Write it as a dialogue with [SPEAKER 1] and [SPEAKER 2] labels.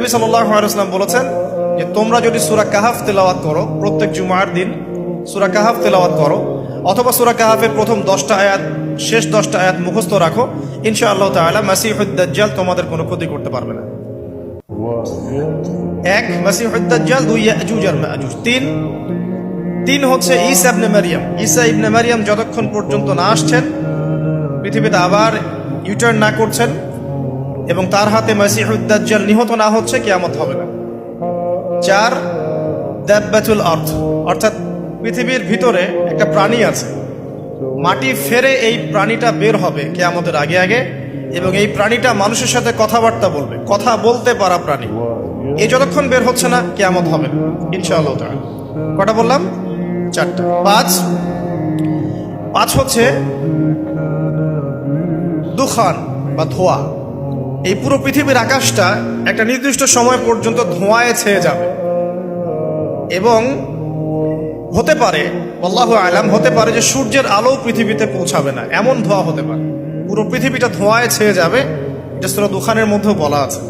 [SPEAKER 1] নবী সাল্লাল্লাহু আলাইহি ওয়াসাল্লাম বলেছেন যে তোমরা যদি সূরা কাহাফ তেলাওয়াত করো, প্রত্যেক জুমার দিন সূরা কাহাফ তেলাওয়াত করো, অথবা সূরা কাহাফের প্রথম 10টা আয়াত শেষ 10টা আয়াত মুখস্থ রাখো, ইনশাআল্লাহ তাআলা মাসিহুদ দাজ্জাল তোমাদের কোনো ক্ষতি করতে পারবে না। এক, মাসিহুদ দাজ্জাল। দুই, ইয়াজুজ আর মাজুজ। তিন হচ্ছে ঈসা ইবনে মারইয়াম। ঈসা ইবনে মারইয়াম যতক্ষণ পর্যন্ত না আসছেন, পৃথিবীতে আবার ইউটার্ন না করছেন এবং তার হাতে মাসিহুদ দাজ্জাল নিহত না হচ্ছে, কিয়ামত হবে না। 4, দাব্বাতুল আরদ, অর্থাৎ পৃথিবীর ভিতরে একটা প্রাণী আছে, মাটি ফেরে এই প্রাণীটা বের হবে কিয়ামতের আগে আগে, এবং এই প্রাণীটা মানুষের সাথে কথাবার্তা বলবে, কথা বলতে পারা প্রাণী। এই যতক্ষণ বের হচ্ছে না, কিয়ামত হবে না ইনশাআল্লাহ তাআলা। কটা বললাম? 4টা। 5 হচ্ছে দুখান বা ধোঁয়া। এই পুরো পৃথিবীর আকাশটা একটা নির্দিষ্ট সময় পর্যন্ত ধোঁয়ায় ছেয়ে যাবে, এবং হতে পারে, আল্লাহু আলাম, হতে পারে যে সূর্যের আলো পৃথিবীতে পৌঁছাবে না, এমন ধোঁয়া হতে পারে। পুরো পৃথিবীটা ধোঁয়ায় ছেয়ে যাবে, এটা সূরা দুখানের মধ্যেও বলা আছে।